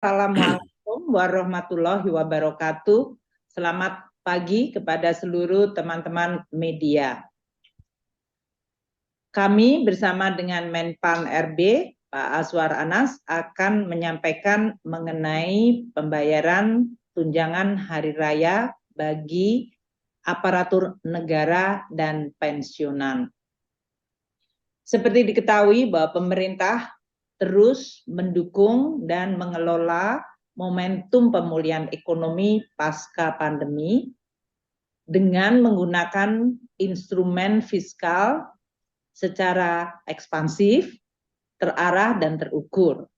Assalamualaikum warahmatullahi wabarakatuh. Selamat pagi kepada seluruh teman-teman media. Kami bersama dengan Menpan RB, Pak Azwar Anas, akan menyampaikan mengenai pembayaran tunjangan hari raya bagi aparatur negara dan pensiunan. Seperti diketahui bahwa pemerintah terus mendukung dan mengelola momentum pemulihan ekonomi pasca pandemi dengan menggunakan instrumen fiskal secara ekspansif, terarah, dan terukur.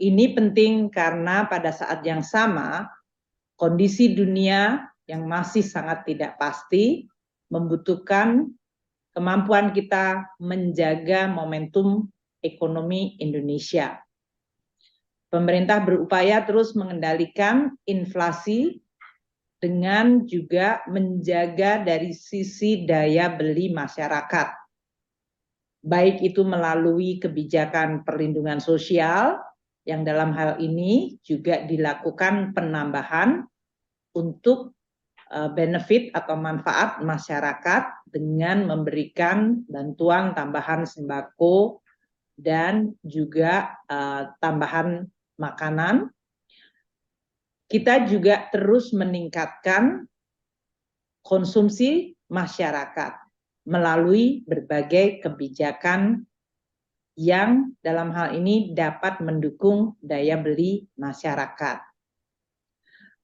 Ini penting karena pada saat yang sama, kondisi dunia yang masih sangat tidak pasti membutuhkan kemampuan kita menjaga momentum ekonomi Indonesia. Pemerintah berupaya terus mengendalikan inflasi dengan juga menjaga dari sisi daya beli masyarakat. Baik itu melalui kebijakan perlindungan sosial, yang dalam hal ini juga dilakukan penambahan untuk benefit atau manfaat masyarakat dengan memberikan bantuan tambahan sembako dan juga tambahan makanan. Kita juga terus meningkatkan konsumsi masyarakat melalui berbagai kebijakan yang dalam hal ini dapat mendukung daya beli masyarakat.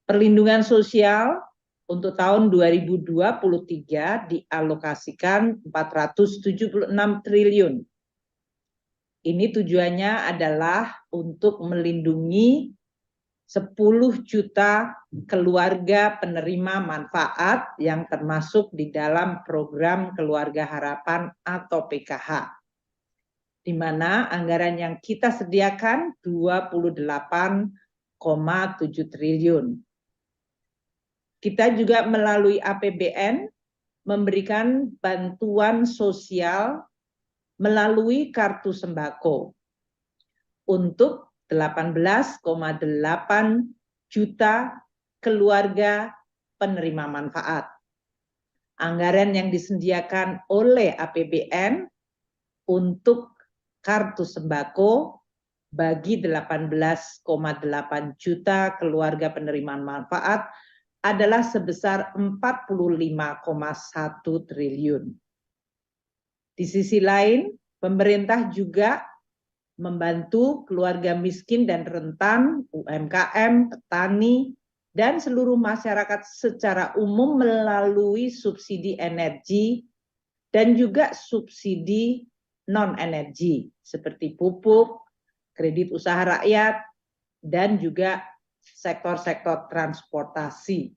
Perlindungan sosial untuk tahun 2023 dialokasikan 476 triliun. Ini tujuannya adalah untuk melindungi 10 juta keluarga penerima manfaat yang termasuk di dalam program Keluarga Harapan atau PKH, di mana anggaran yang kita sediakan 28,7 triliun. Kita juga melalui APBN memberikan bantuan sosial melalui kartu sembako untuk 18,8 juta keluarga penerima manfaat. Anggaran yang disediakan oleh APBN untuk kartu sembako bagi 18,8 juta keluarga penerima manfaat adalah sebesar 45,1 triliun. Di sisi lain, pemerintah juga membantu keluarga miskin dan rentan, UMKM, petani, dan seluruh masyarakat secara umum melalui subsidi energi dan juga subsidi non-energi seperti pupuk, kredit usaha rakyat, dan juga sektor-sektor transportasi.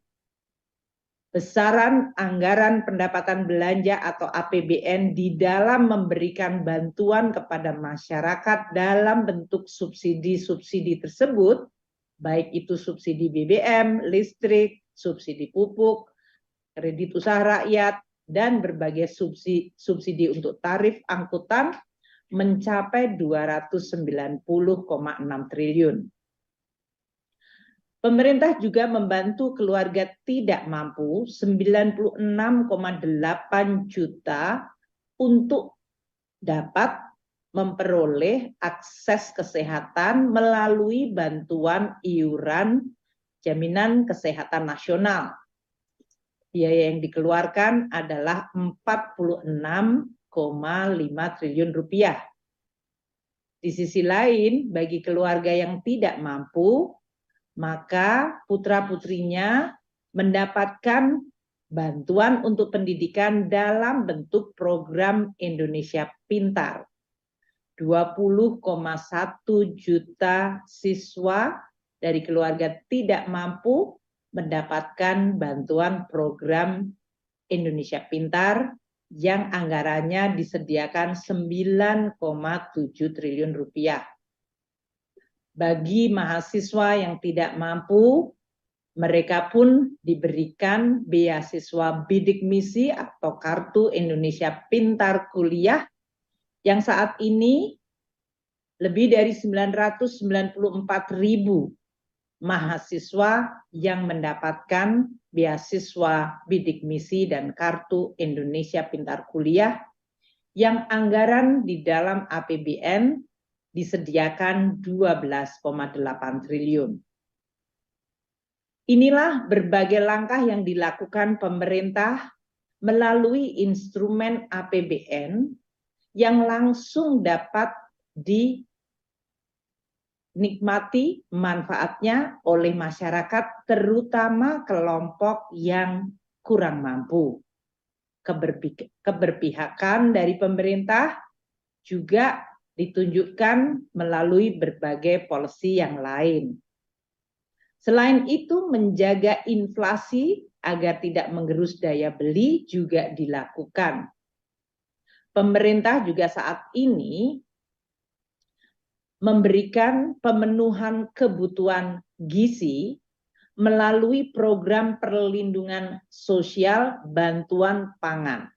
Besaran anggaran pendapatan belanja atau APBN di dalam memberikan bantuan kepada masyarakat dalam bentuk subsidi-subsidi tersebut, baik itu subsidi BBM, listrik, subsidi pupuk, kredit usaha rakyat, dan berbagai subsidi untuk tarif angkutan mencapai 290,6 triliun. Pemerintah juga membantu keluarga tidak mampu 96,8 juta untuk dapat memperoleh akses kesehatan melalui bantuan iuran jaminan kesehatan nasional. Biaya yang dikeluarkan adalah 46,5 triliun rupiah. Di sisi lain, bagi keluarga yang tidak mampu, maka putra-putrinya mendapatkan bantuan untuk pendidikan dalam bentuk program Indonesia Pintar. 20,1 juta siswa dari keluarga tidak mampu mendapatkan bantuan program Indonesia Pintar yang anggarannya disediakan 9,7 triliun rupiah. Bagi mahasiswa yang tidak mampu, mereka pun diberikan beasiswa bidik misi atau kartu Indonesia Pintar Kuliah yang saat ini lebih dari 994.000 mahasiswa yang mendapatkan beasiswa bidik misi dan kartu Indonesia Pintar Kuliah yang anggaran di dalam APBN disediakan 12,8 triliun. Inilah berbagai langkah yang dilakukan pemerintah melalui instrumen APBN yang langsung dapat dinikmati manfaatnya oleh masyarakat, terutama kelompok yang kurang mampu. Keberpihakan dari pemerintah juga ditunjukkan melalui berbagai policy yang lain. Selain itu, menjaga inflasi agar tidak menggerus daya beli juga dilakukan. Pemerintah juga saat ini memberikan pemenuhan kebutuhan gizi melalui program perlindungan sosial bantuan pangan,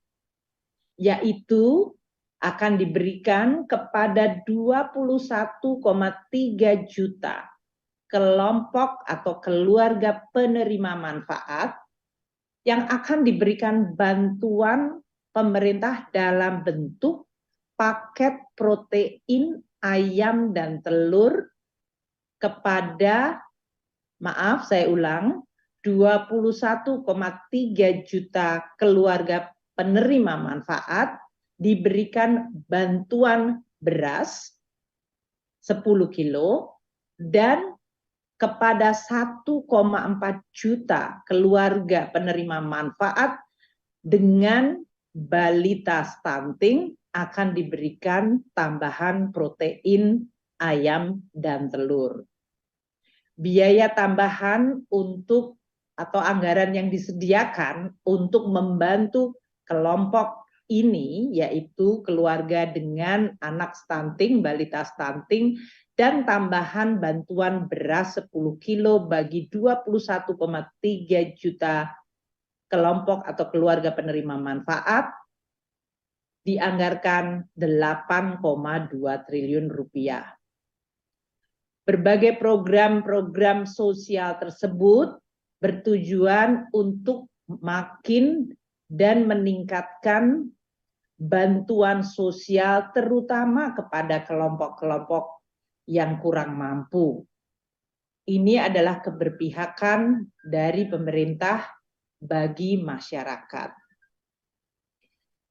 yaitu akan diberikan kepada 21,3 juta kelompok atau keluarga penerima manfaat yang akan diberikan bantuan pemerintah dalam bentuk paket protein ayam dan telur kepada, maaf saya ulang, 21,3 juta keluarga penerima manfaat diberikan bantuan beras 10 kilo dan kepada 1,4 juta keluarga penerima manfaat dengan balita stunting akan diberikan tambahan protein ayam dan telur. Biaya tambahan untuk atau anggaran yang disediakan untuk membantu kelompok ini yaitu keluarga dengan anak stunting, balita stunting, dan tambahan bantuan beras 10 kilo bagi 21,3 juta kelompok atau keluarga penerima manfaat dianggarkan 8,2 triliun rupiah. Berbagai program-program sosial tersebut bertujuan untuk makin dan meningkatkan bantuan sosial terutama kepada kelompok-kelompok yang kurang mampu. Ini adalah keberpihakan dari pemerintah bagi masyarakat.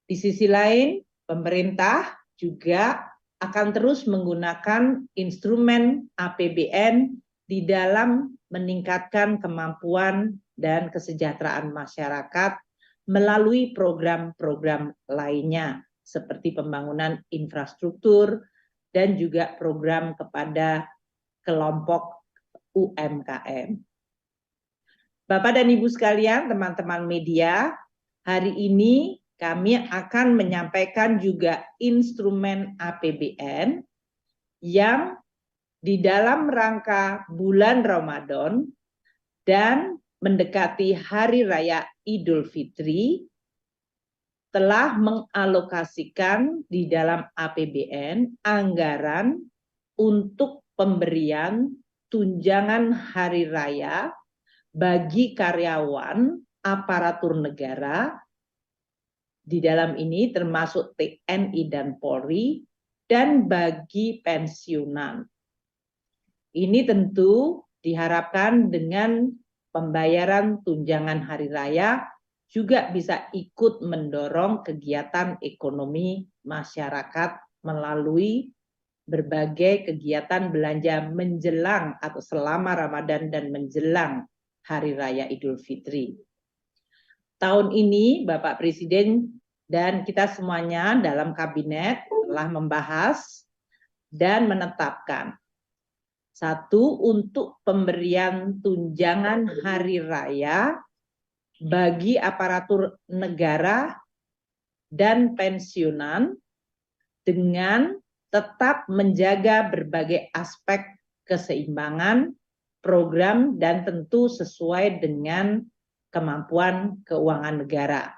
Di sisi lain, pemerintah juga akan terus menggunakan instrumen APBN di dalam meningkatkan kemampuan dan kesejahteraan masyarakat melalui program-program lainnya seperti pembangunan infrastruktur dan juga program kepada kelompok UMKM. Bapak dan Ibu sekalian, teman-teman media, hari ini kami akan menyampaikan juga instrumen APBN yang di dalam rangka bulan Ramadan dan mendekati Hari Raya Idul Fitri telah mengalokasikan di dalam APBN anggaran untuk pemberian tunjangan hari raya bagi karyawan aparatur negara, di dalam ini termasuk TNI dan Polri, dan bagi pensiunan. Ini tentu diharapkan dengan pembayaran tunjangan hari raya juga bisa ikut mendorong kegiatan ekonomi masyarakat melalui berbagai kegiatan belanja menjelang atau selama Ramadan dan menjelang Hari Raya Idul Fitri. Tahun ini Bapak Presiden dan kita semuanya dalam kabinet telah membahas dan menetapkan satu, untuk pemberian tunjangan hari raya bagi aparatur negara dan pensiunan dengan tetap menjaga berbagai aspek keseimbangan program dan tentu sesuai dengan kemampuan keuangan negara.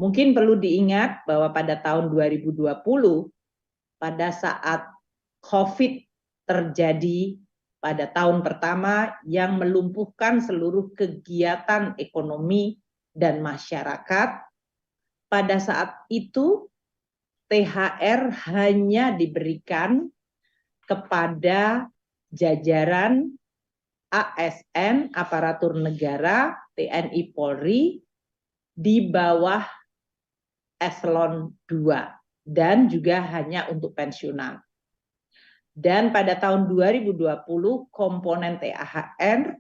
Mungkin perlu diingat bahwa pada tahun 2020, pada saat COVID terjadi pada tahun pertama yang melumpuhkan seluruh kegiatan ekonomi dan masyarakat. Pada saat itu THR hanya diberikan kepada jajaran ASN, aparatur negara, TNI Polri, di bawah eselon 2 dan juga hanya untuk pensiunan. Dan pada tahun 2020 komponen THR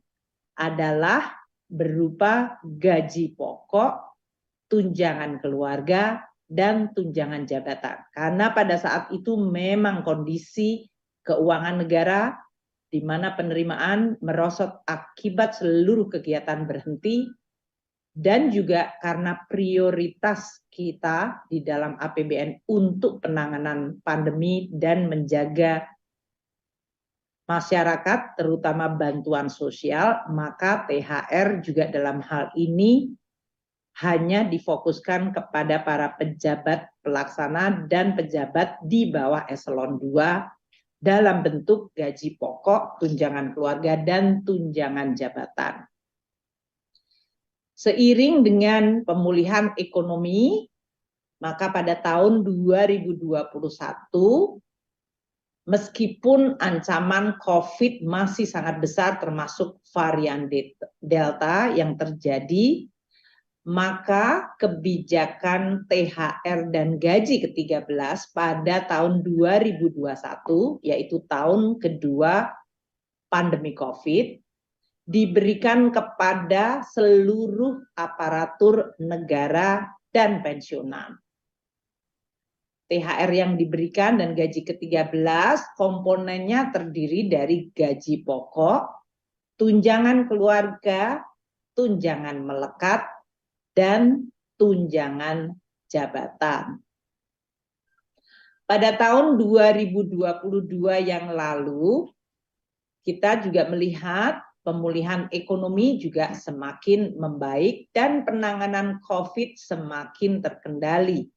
adalah berupa gaji pokok, tunjangan keluarga, dan tunjangan jabatan. Karena pada saat itu memang kondisi keuangan negara di mana penerimaan merosot akibat seluruh kegiatan berhenti, dan juga karena prioritas kita di dalam APBN untuk penanganan pandemi dan menjaga masyarakat, terutama bantuan sosial, maka THR juga dalam hal ini hanya difokuskan kepada para pejabat pelaksana dan pejabat di bawah eselon 2 dalam bentuk gaji pokok, tunjangan keluarga, dan tunjangan jabatan. Seiring dengan pemulihan ekonomi, maka pada tahun 2021, meskipun ancaman COVID masih sangat besar termasuk varian Delta yang terjadi, maka kebijakan THR dan gaji ke-13 pada tahun 2021, yaitu tahun kedua pandemi COVID, diberikan kepada seluruh aparatur negara dan pensiunan. THR yang diberikan dan gaji ke-13 komponennya terdiri dari gaji pokok, tunjangan keluarga, tunjangan melekat, dan tunjangan jabatan. Pada tahun 2022 yang lalu, kita juga melihat pemulihan ekonomi juga semakin membaik dan penanganan COVID semakin terkendali.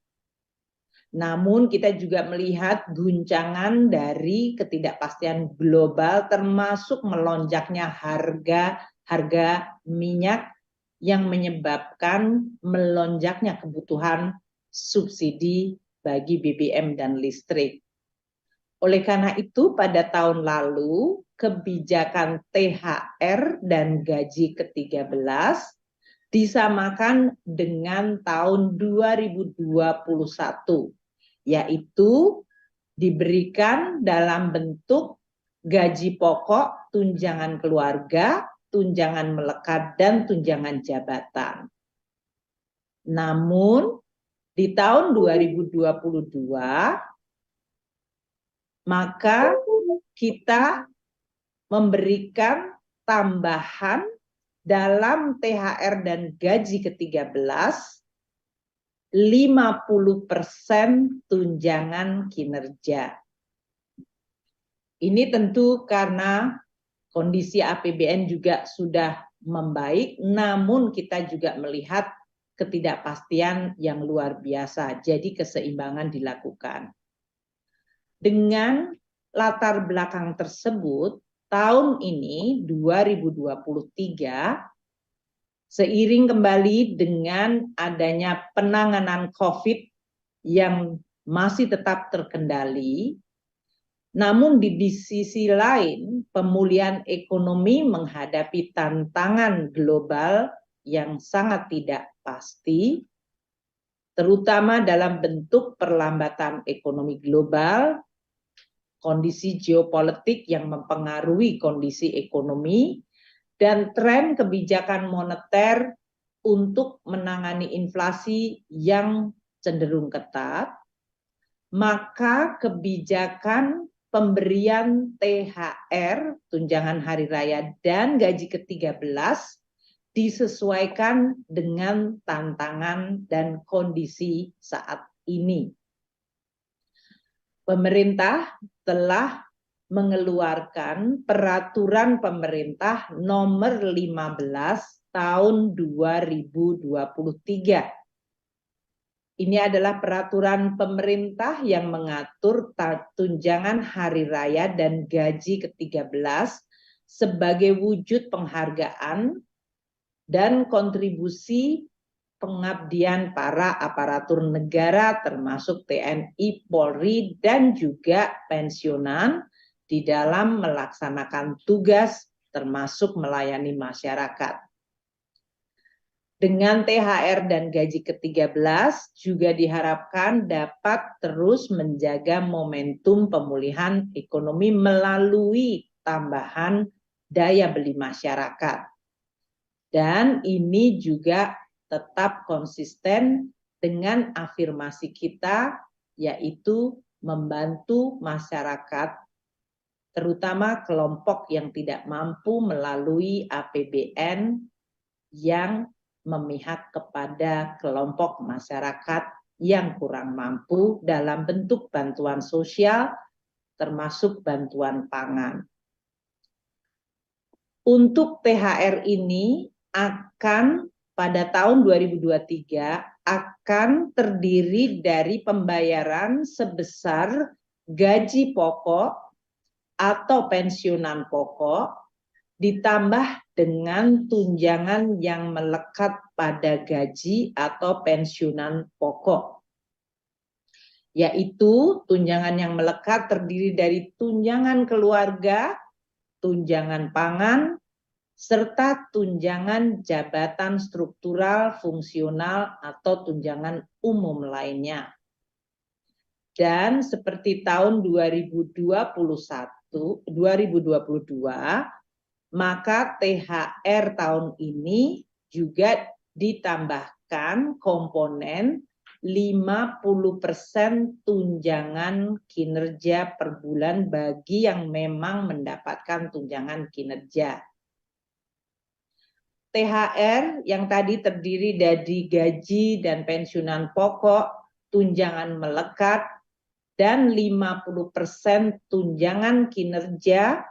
Namun kita juga melihat guncangan dari ketidakpastian global termasuk melonjaknya harga minyak yang menyebabkan melonjaknya kebutuhan subsidi bagi BBM dan listrik. Oleh karena itu pada tahun lalu kebijakan THR dan gaji ke-13 disamakan dengan tahun 2021, yaitu diberikan dalam bentuk gaji pokok, tunjangan keluarga, tunjangan melekat, dan tunjangan jabatan. Namun di tahun 2022 maka kita memberikan tambahan dalam THR dan gaji ke-13 50% tunjangan kinerja. Ini tentu karena kondisi APBN juga sudah membaik, namun kita juga melihat ketidakpastian yang luar biasa, jadi keseimbangan dilakukan. Dengan latar belakang tersebut, tahun ini 2023 seiring kembali dengan adanya penanganan COVID yang masih tetap terkendali, namun di sisi lain pemulihan ekonomi menghadapi tantangan global yang sangat tidak pasti, terutama dalam bentuk perlambatan ekonomi global, kondisi geopolitik yang mempengaruhi kondisi ekonomi, dan tren kebijakan moneter untuk menangani inflasi yang cenderung ketat, maka kebijakan pemberian THR, tunjangan hari raya, dan gaji ke-13 disesuaikan dengan tantangan dan kondisi saat ini. Pemerintah telah mengeluarkan peraturan pemerintah nomor 15 tahun 2023 Ini adalah peraturan pemerintah yang mengatur tunjangan hari raya dan gaji ke-13 sebagai wujud penghargaan dan kontribusi pengabdian para aparatur negara termasuk TNI, Polri, dan juga pensiunan di dalam melaksanakan tugas termasuk melayani masyarakat. Dengan THR dan gaji ke-13 juga diharapkan dapat terus menjaga momentum pemulihan ekonomi melalui tambahan daya beli masyarakat. Dan ini juga tetap konsisten dengan afirmasi kita, yaitu membantu masyarakat, terutama kelompok yang tidak mampu melalui APBN yang memihak kepada kelompok masyarakat yang kurang mampu dalam bentuk bantuan sosial, termasuk bantuan pangan. Untuk THR ini akan pada tahun 2023 akan terdiri dari pembayaran sebesar gaji pokok atau pensiunan pokok ditambah dengan tunjangan yang melekat pada gaji atau pensiunan pokok. Yaitu tunjangan yang melekat terdiri dari tunjangan keluarga, tunjangan pangan, serta tunjangan jabatan struktural, fungsional, atau tunjangan umum lainnya. Dan seperti tahun 2022, maka THR tahun ini juga ditambahkan komponen 50% tunjangan kinerja per bulan bagi yang memang mendapatkan tunjangan kinerja. THR yang tadi terdiri dari gaji dan pensiunan pokok, tunjangan melekat, dan 50% tunjangan kinerja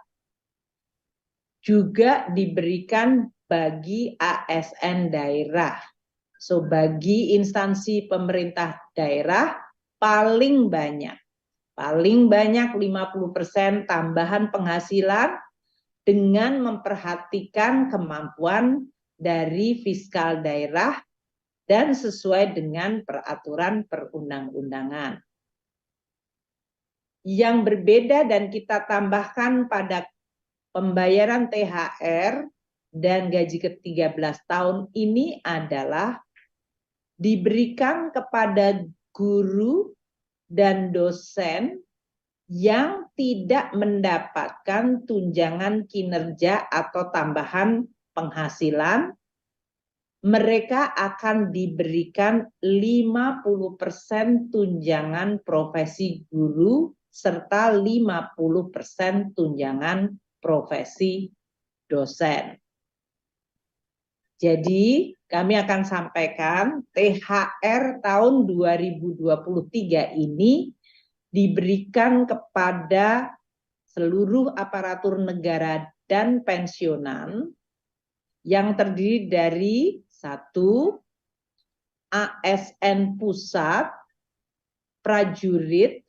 juga diberikan bagi ASN daerah. So, bagi instansi pemerintah daerah paling banyak 50% tambahan penghasilan dengan memperhatikan kemampuan dari fiskal daerah dan sesuai dengan peraturan perundang-undangan. Yang berbeda dan kita tambahkan pada pembayaran THR dan gaji ke-13 tahun ini adalah diberikan kepada guru dan dosen yang tidak mendapatkan tunjangan kinerja atau tambahan penghasilan, mereka akan diberikan 50% tunjangan profesi guru serta 50% tunjangan profesi dosen. Jadi kami akan sampaikan THR tahun 2023 ini diberikan kepada seluruh aparatur negara dan pensiunan yang terdiri dari 1. ASN pusat, prajurit,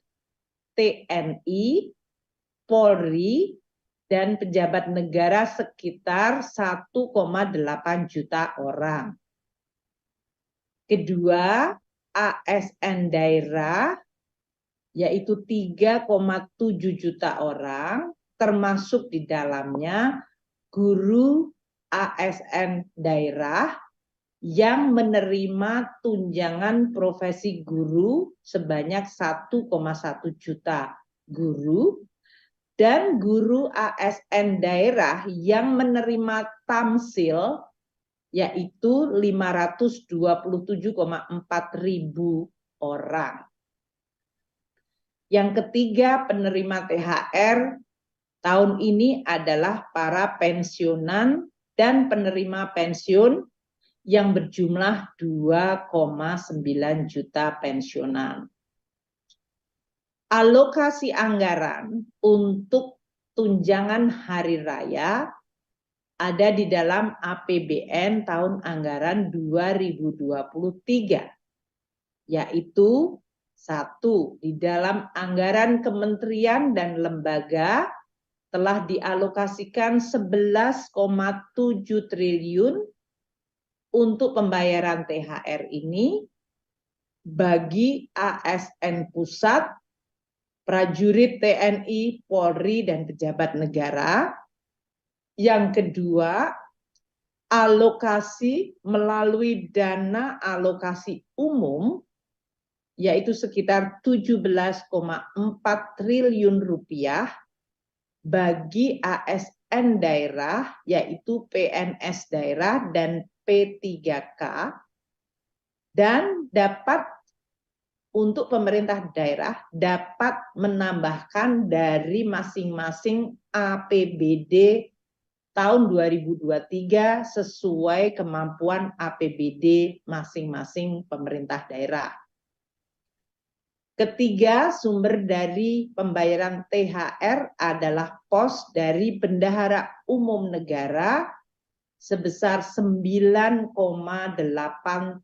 TNI, Polri, dan pejabat negara sekitar 1,8 juta orang. Kedua, ASN daerah, yaitu 3,7 juta orang, termasuk di dalamnya guru ASN daerah yang menerima tunjangan profesi guru sebanyak 1,1 juta guru, dan guru ASN daerah yang menerima tamsil yaitu 527,4 ribu orang. Yang ketiga, penerima THR tahun ini adalah para pensiunan dan penerima pensiun yang berjumlah 2,9 juta pensiunan. Alokasi anggaran untuk tunjangan hari raya ada di dalam APBN tahun anggaran 2023. yaitu satu, di dalam anggaran kementerian dan lembaga telah dialokasikan 11,7 triliun untuk pembayaran THR ini bagi ASN pusat, prajurit TNI, Polri, dan pejabat negara. Yang kedua, alokasi melalui dana alokasi umum, yaitu sekitar 17,4 triliun rupiah bagi ASN daerah, yaitu PNS daerah dan P3K, dan dapat untuk pemerintah daerah dapat menambahkan dari masing-masing APBD tahun 2023 sesuai kemampuan APBD masing-masing pemerintah daerah. Ketiga, sumber dari pembayaran THR adalah pos dari Bendahara Umum Negara sebesar 9,8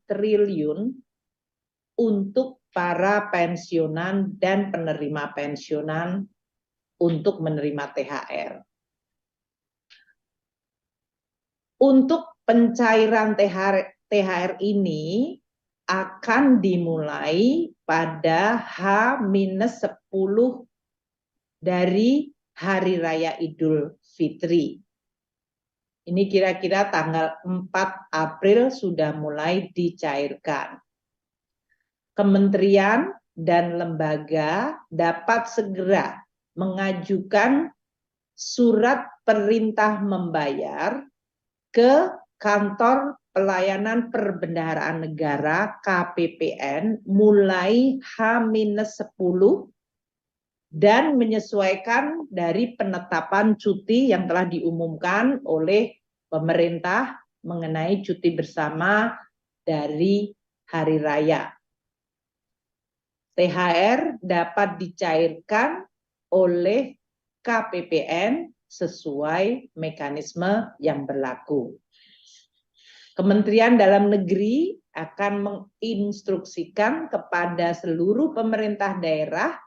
triliun untuk para pensiunan dan penerima pensiunan untuk menerima THR. Untuk pencairan THR ini akan dimulai pada H-10 dari Hari Raya Idul Fitri. Ini kira-kira tanggal 4 April sudah mulai dicairkan. Kementerian dan lembaga dapat segera mengajukan surat perintah membayar ke Kantor Pelayanan Perbendaharaan Negara KPPN mulai H-10 dan menyesuaikan dari penetapan cuti yang telah diumumkan oleh pemerintah mengenai cuti bersama dari hari raya. THR dapat dicairkan oleh KPPN sesuai mekanisme yang berlaku. Kementerian Dalam Negeri akan menginstruksikan kepada seluruh pemerintah daerah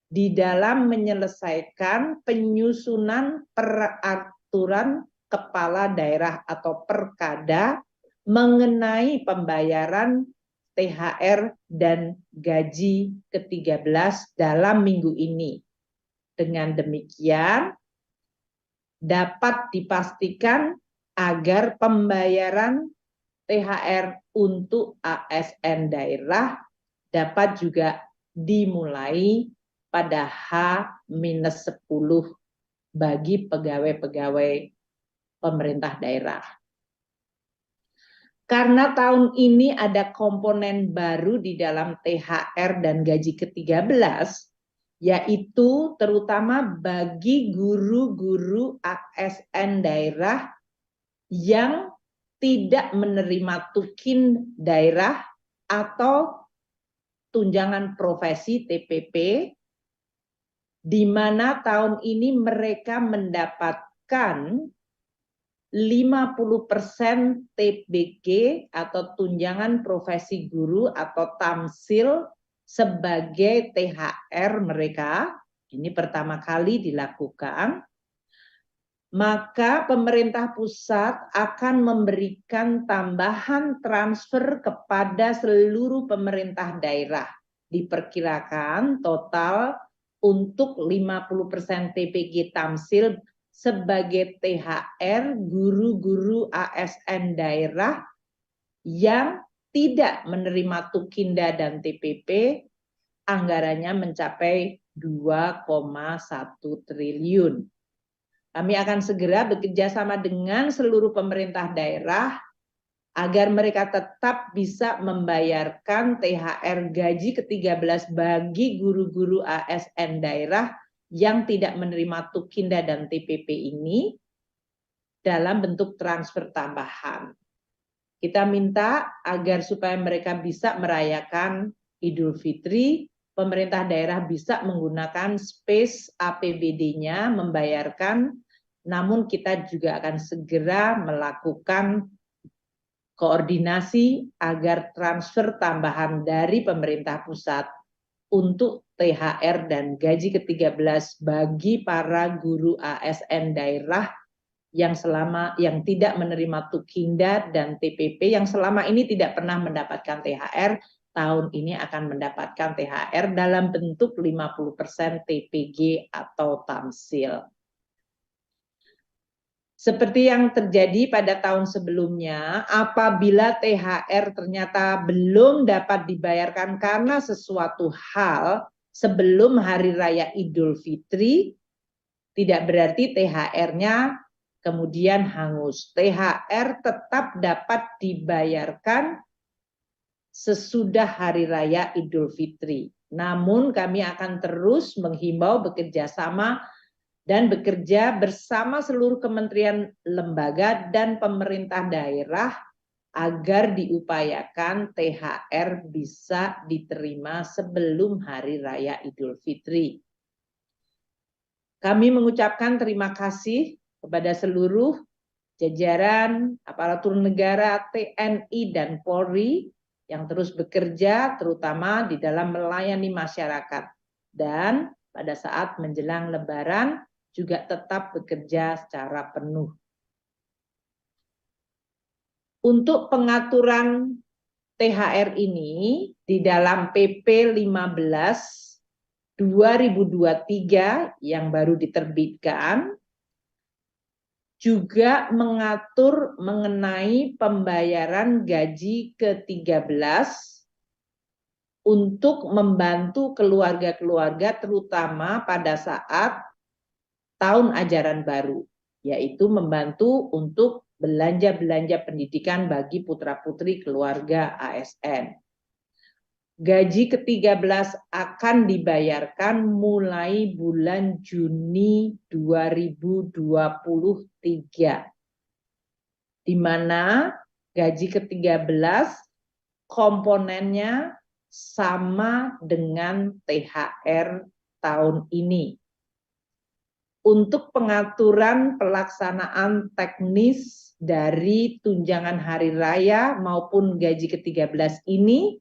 di dalam menyelesaikan penyusunan peraturan kepala daerah atau perkada mengenai pembayaran THR dan gaji ke-13 dalam minggu ini. Dengan demikian, dapat dipastikan agar pembayaran THR untuk ASN daerah dapat juga dimulai pada H-10 bagi pegawai-pegawai pemerintah daerah. Karena tahun ini ada komponen baru di dalam THR dan gaji ke-13, yaitu terutama bagi guru-guru ASN daerah yang tidak menerima tukin daerah atau tunjangan profesi TPP, di mana tahun ini mereka mendapatkan 50% TBG atau tunjangan profesi guru atau tamsil sebagai THR mereka. Ini pertama kali dilakukan. Maka pemerintah pusat akan memberikan tambahan transfer kepada seluruh pemerintah daerah. Diperkirakan total untuk 50% TBG tamsil sebagai THR guru-guru ASN daerah yang tidak menerima tukinda dan TPP, anggarannya mencapai 2,1 triliun. Kami akan segera bekerja sama dengan seluruh pemerintah daerah agar mereka tetap bisa membayarkan THR gaji ke-13 bagi guru-guru ASN daerah yang tidak menerima tukinda dan TPP ini dalam bentuk transfer tambahan. Kita minta agar supaya mereka bisa merayakan Idul Fitri, pemerintah daerah bisa menggunakan space APBD-nya membayarkan, namun kita juga akan segera melakukan koordinasi agar transfer tambahan dari pemerintah pusat untuk THR dan gaji ke-13 bagi para guru ASN daerah yang tidak menerima Tukinda dan TPP yang selama ini tidak pernah mendapatkan THR, tahun ini akan mendapatkan THR dalam bentuk 50% TPG atau tamsil. Seperti yang terjadi pada tahun sebelumnya, apabila THR ternyata belum dapat dibayarkan karena sesuatu hal sebelum Hari Raya Idul Fitri, tidak berarti THR-nya kemudian hangus. THR tetap dapat dibayarkan sesudah Hari Raya Idul Fitri. Namun kami akan terus menghimbau bekerja sama dan bekerja bersama seluruh kementerian, lembaga, dan pemerintah daerah agar diupayakan THR bisa diterima sebelum Hari Raya Idul Fitri. Kami mengucapkan terima kasih kepada seluruh jajaran aparatur negara, TNI, dan Polri yang terus bekerja terutama di dalam melayani masyarakat. Dan pada saat menjelang Lebaran, juga tetap bekerja secara penuh. Untuk pengaturan THR ini di dalam PP 15 2023 yang baru diterbitkan juga mengatur mengenai pembayaran gaji ke-13 untuk membantu keluarga-keluarga terutama pada saat tahun ajaran baru, yaitu membantu untuk belanja-belanja pendidikan bagi putra-putri keluarga ASN. Gaji ke-13 akan dibayarkan mulai bulan Juni 2023, di mana gaji ke-13 komponennya sama dengan THR tahun ini. Untuk pengaturan pelaksanaan teknis dari tunjangan hari raya maupun gaji ke-13 ini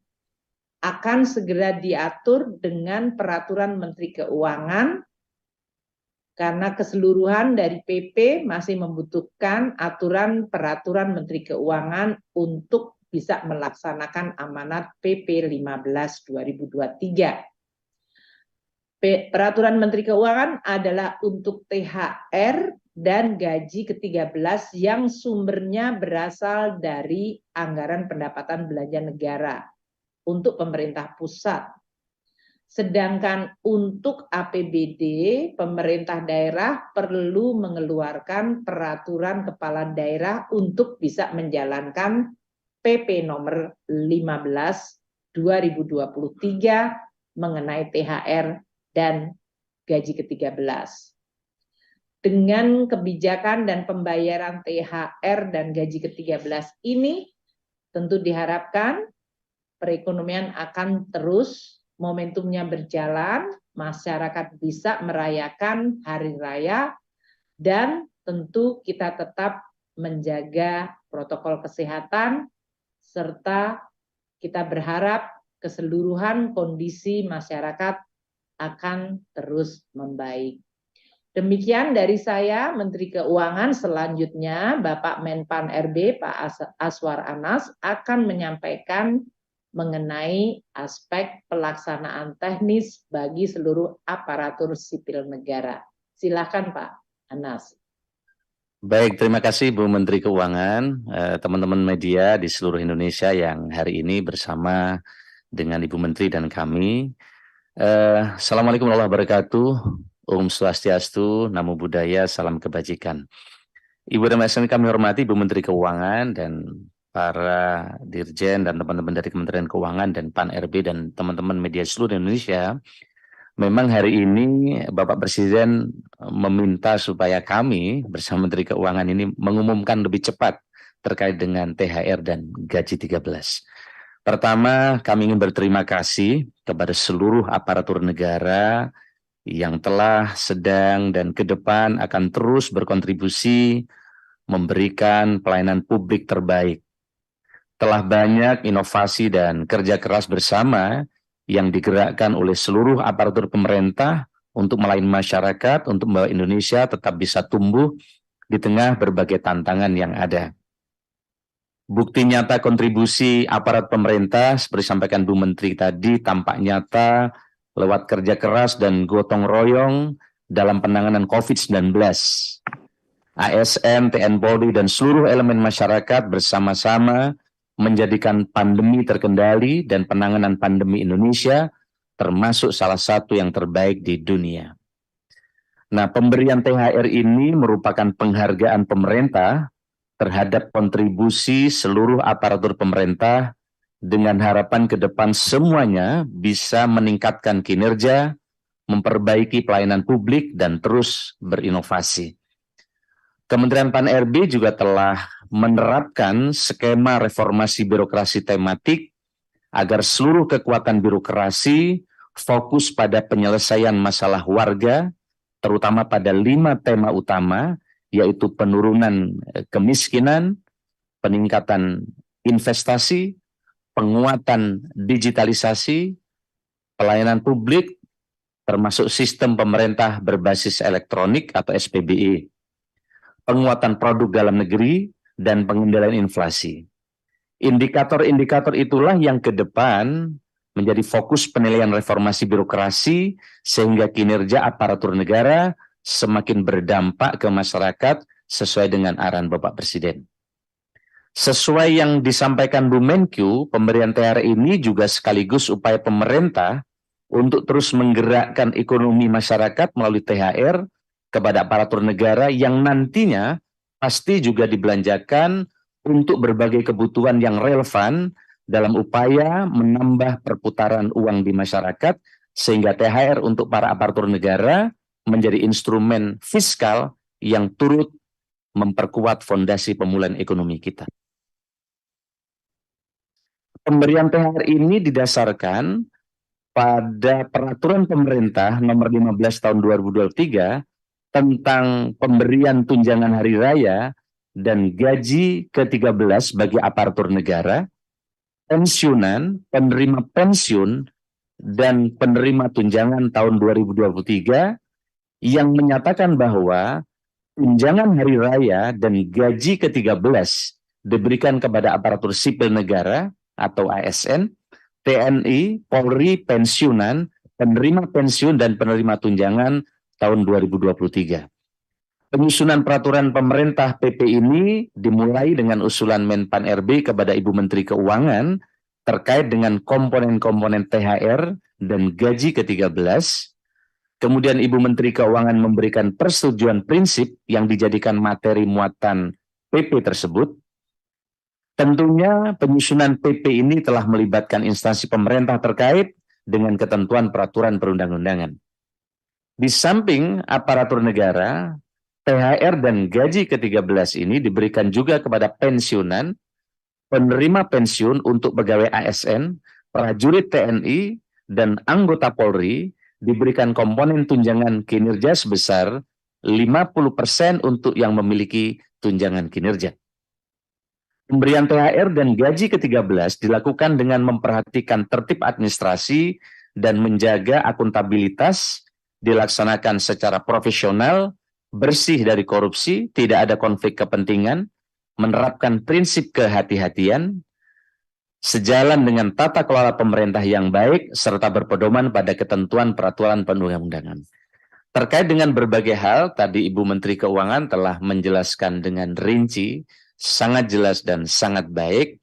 akan segera diatur dengan peraturan Menteri Keuangan karena keseluruhan dari PP masih membutuhkan aturan peraturan Menteri Keuangan untuk bisa melaksanakan amanat PP 15 2023. Peraturan Menteri Keuangan adalah untuk THR dan gaji ke-13 yang sumbernya berasal dari anggaran pendapatan belanja negara untuk pemerintah pusat. Sedangkan untuk APBD, pemerintah daerah perlu mengeluarkan peraturan kepala daerah untuk bisa menjalankan PP nomor 15 2023 mengenai THR dan gaji ke-13. Dengan kebijakan dan pembayaran THR dan gaji ke-13 ini, tentu diharapkan perekonomian akan terus momentumnya berjalan, masyarakat bisa merayakan hari raya, dan tentu kita tetap menjaga protokol kesehatan, serta kita berharap keseluruhan kondisi masyarakat akan terus membaik. Demikian dari saya, Menteri Keuangan. Selanjutnya, Bapak Menpan RB, Pak Aswar Anas, akan menyampaikan mengenai aspek pelaksanaan teknis bagi seluruh aparatur sipil negara. Silakan Pak Anas. Baik, terima kasih Bu Menteri Keuangan, teman-teman media di seluruh Indonesia yang hari ini bersama dengan Ibu Menteri dan kami. Assalamualaikum warahmatullahi wabarakatuh. Om Swastiastu, Namo Buddhaya, salam kebajikan. Ibu dan Mas kami hormati Ibu Menteri Keuangan dan para dirjen dan teman-teman dari Kementerian Keuangan dan Pan RB dan teman-teman media seluruh Indonesia. Memang hari ini Bapak Presiden meminta supaya kami bersama Menteri Keuangan ini mengumumkan lebih cepat terkait dengan THR dan gaji 13. Pertama, kami ingin berterima kasih kepada seluruh aparatur negara yang telah, sedang, dan ke depan akan terus berkontribusi memberikan pelayanan publik terbaik telah banyak inovasi dan kerja keras bersama yang digerakkan oleh seluruh aparatur pemerintah untuk melayani masyarakat, untuk membawa Indonesia tetap bisa tumbuh di tengah berbagai tantangan yang ada. Bukti nyata kontribusi aparat pemerintah, seperti sampaikan Bu Menteri tadi, tampak nyata lewat kerja keras dan gotong royong dalam penanganan COVID-19. ASN, TNI Polri, dan seluruh elemen masyarakat bersama-sama menjadikan pandemi terkendali dan penanganan pandemi Indonesia termasuk salah satu yang terbaik di dunia. Nah, pemberian THR ini merupakan penghargaan pemerintah terhadap kontribusi seluruh aparatur pemerintah dengan harapan ke depan semuanya bisa meningkatkan kinerja, memperbaiki pelayanan publik, dan terus berinovasi. Kementerian Pan-RB juga telah menerapkan skema reformasi birokrasi tematik agar seluruh kekuatan birokrasi fokus pada penyelesaian masalah warga, terutama pada 5 tema utama, yaitu penurunan kemiskinan, peningkatan investasi, penguatan digitalisasi, pelayanan publik, termasuk sistem pemerintah berbasis elektronik atau SPBE, penguatan produk dalam negeri, dan pengendalian inflasi. Indikator-indikator itulah yang ke depan menjadi fokus penilaian reformasi birokrasi sehingga kinerja aparatur negara semakin berdampak ke masyarakat sesuai dengan arahan Bapak Presiden. Sesuai yang disampaikan Bu Menkyu, pemberian THR ini juga sekaligus upaya pemerintah untuk terus menggerakkan ekonomi masyarakat melalui THR kepada aparatur negara yang nantinya pasti juga dibelanjakan untuk berbagai kebutuhan yang relevan dalam upaya menambah perputaran uang di masyarakat sehingga THR untuk para aparatur negara menjadi instrumen fiskal yang turut memperkuat fondasi pemulihan ekonomi kita. Pemberian THR ini didasarkan pada peraturan pemerintah nomor 15 tahun 2023 tentang pemberian tunjangan hari raya dan gaji ke-13 bagi aparatur negara, pensiunan, penerima pensiun, dan penerima tunjangan tahun 2023 yang menyatakan bahwa tunjangan hari raya dan gaji ke-13 diberikan kepada aparatur sipil negara atau ASN, TNI, Polri, pensiunan, penerima pensiun, dan penerima tunjangan tahun 2023. Penyusunan peraturan pemerintah PP ini dimulai dengan usulan Menpan RB kepada Ibu Menteri Keuangan terkait dengan komponen-komponen THR dan gaji ke-13. Kemudian Ibu Menteri Keuangan memberikan persetujuan prinsip yang dijadikan materi muatan PP tersebut. Tentunya penyusunan PP ini telah melibatkan instansi pemerintah terkait dengan ketentuan peraturan perundang-undangan. Di samping aparatur negara, THR dan gaji ke-13 ini diberikan juga kepada pensiunan, penerima pensiun untuk pegawai ASN, prajurit TNI, dan anggota Polri diberikan komponen tunjangan kinerja sebesar 50% untuk yang memiliki tunjangan kinerja. Pemberian THR dan gaji ke-13 dilakukan dengan memperhatikan tertib administrasi dan menjaga akuntabilitas, dilaksanakan secara profesional, bersih dari korupsi, tidak ada konflik kepentingan, menerapkan prinsip kehati-hatian, sejalan dengan tata kelola pemerintah yang baik, serta berpedoman pada ketentuan peraturan perundang-undangan. Terkait dengan berbagai hal, tadi Ibu Menteri Keuangan telah menjelaskan dengan rinci, sangat jelas dan sangat baik.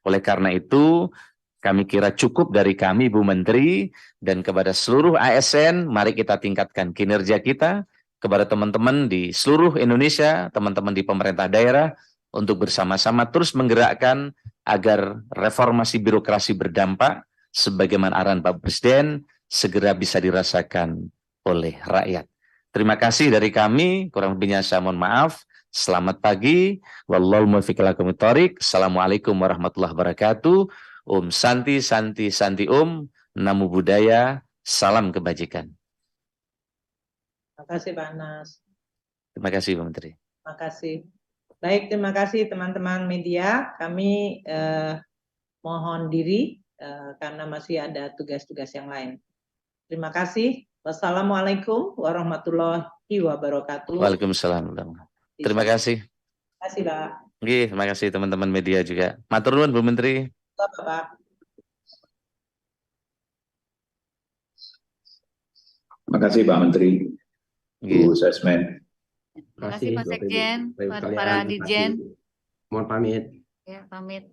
Oleh karena itu, kami kira cukup dari kami, Bu Menteri, dan kepada seluruh ASN, mari kita tingkatkan kinerja kita kepada teman-teman di seluruh Indonesia, teman-teman di pemerintah daerah, untuk bersama-sama terus menggerakkan agar reformasi birokrasi berdampak, sebagaimana arahan Pak Presiden, segera bisa dirasakan oleh rakyat. Terima kasih dari kami, kurang lebihnya saya mohon maaf. Selamat pagi. Wallahul muwaffiq ila aqwamit thoriq. Assalamualaikum warahmatullahi wabarakatuh. Santi, Santi, Santi Namo Buddhaya, salam kebajikan. Terima kasih Pak Anas. Terima kasih Pak Menteri. Terima kasih. Baik, terima kasih teman-teman media. Kami mohon diri karena masih ada tugas-tugas yang lain. Terima kasih. Wassalamualaikum warahmatullahi wabarakatuh. Waalaikumsalam. Terima kasih. Terima kasih, Pak. Terima kasih teman-teman media juga. Matur nuwun Bu Menteri. Bapak. Terima kasih Pak Menteri, Bu Sesmen. Terima kasih Pak Sekjen, para Dirjen. Mohon pamit. Ya, pamit.